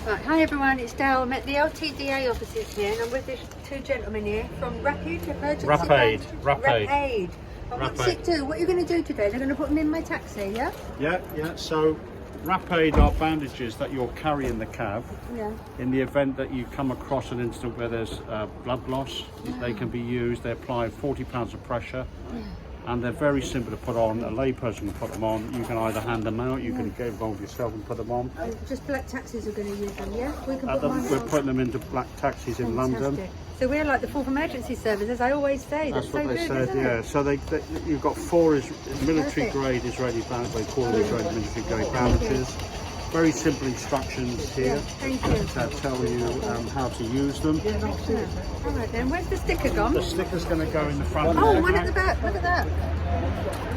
Right, hi everyone, it's Dale. I'm at the LTDA offices here and I'm with these two gentlemen here from RAPAID-EMERGENcy RAPAID. RAPAID. What's it do? What are you going to do today? They're going to put them in my taxi, yeah? Yeah. So RAPAID are bandages that you'll carry in the cab. Yeah. In the event that you come across an incident where there's blood loss, they can be used. They apply 40 pounds of pressure. And they're very simple to put on. A layperson can put them on. You can either hand them out, you can get involved yourself and put them on. Just black taxis are going to use them, yeah? We can put We're putting them into black taxis in London. So we're like the fourth emergency service, as I always say. That's what so they good, said, isn't yeah. it? So you've got four military grade Israeli bandages. They call them Israeli military grade bandages. Very simple instructions here that tell you how to use them. Excellent. All right then, where's the sticker gone? The sticker's going to go in the front. Oh, one at the back, look at that.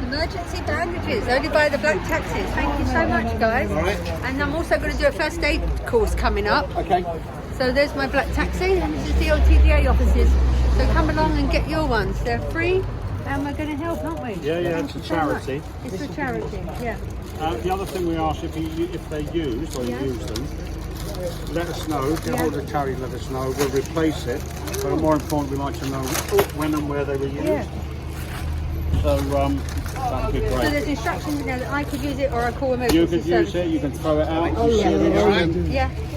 Emergency bandages, only by the black taxis. Thank you so much, guys. All right. And I'm also going to do a first aid course coming up. Okay. So there's my black taxi, and this is the LTDA offices. So come along and get your ones. They're free, and we're going to help, aren't we? Yeah, it's a charity. It's for charity, yeah. The other thing we ask, if they're used or you use them, let us know. Get hold of the charity, let us know. We'll replace it. But more important, we'd like to know when and where they were used. Yeah. So that'd be great. So there's instructions in there that I could use it or I call emergency You could use it, you can throw it out.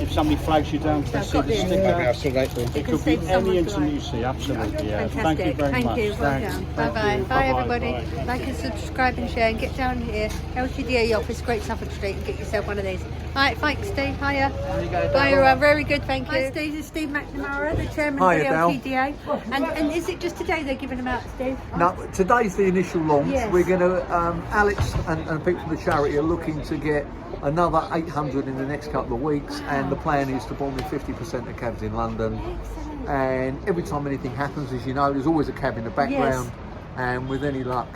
If somebody flags you down, they see the sticker. It could be any incident you see, absolutely. Yeah. Fantastic. Thank you very much. Thank you. Well done. Bye-bye. Bye everybody. Bye. Like and subscribe and share and get down here. LTDA office, Great Suffolk Street, and get yourself one of these. Alright, thanks Steve. Hiya. Bye everyone. Very good, thank you. Hi Steve, this is Steve McNamara, the chairman of the LTDA. And is it just today they're giving them out, Steve? No, today's the initial launch. Yes. We're going to, Alex and people from the charity are looking to get another 800 in the next couple of weeks, and the plan is to bomb in 50% of cabs in London. Excellent. And every time anything happens, as you know, there's always a cab in the background. Yes. And with any luck,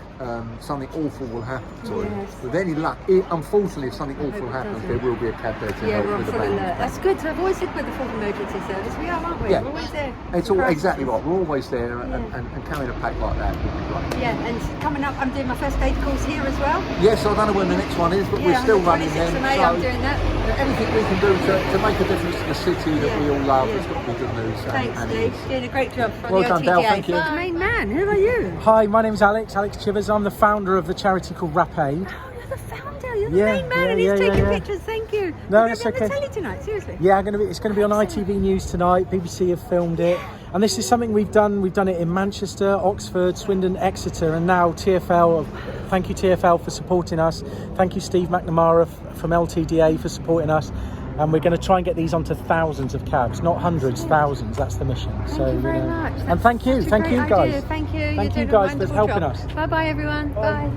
something awful will happen to it. Yes. With any luck, unfortunately, if something awful happens, there will be a cab there to Yeah, help we're on with the full band. alert. That's good. So I've always said we're the fourth emergency service. We are, aren't we? Yeah. We're always there. It's all exactly right. We're always there, and carrying a pack like that would be great. Yeah, and coming up, I'm doing my first aid course here as well. Yes, I don't know when the next one is, but we're still running them. 26th of May, I'm doing that. Anything we can do to make a difference to the city that we all love has got to be good news. Thanks, Steve. Doing a great job from Well the done, LTDA. Dale, thank you. The main man, who are you? Hi, my name's Alex Chivers. I'm the founder of the charity called RAPAID. Oh, you're the founder. You're the main man, and he's taking pictures. Thank you. No, You're that's going to be on okay. the telly tonight, seriously. Yeah, it's going to be on ITV News tonight. BBC have filmed it, and this is something we've done. We've done it in Manchester, Oxford, Swindon, Exeter, and now TFL. Thank you TFL for supporting us. Thank you Steve McNamara from LTDA for supporting us. And we're going to try and get these onto thousands of cabs, not hundreds, thousands. That's the mission. Thank you very much. And thank you guys. Thank you. Thank you guys for helping us. Bye bye everyone. Bye. Thank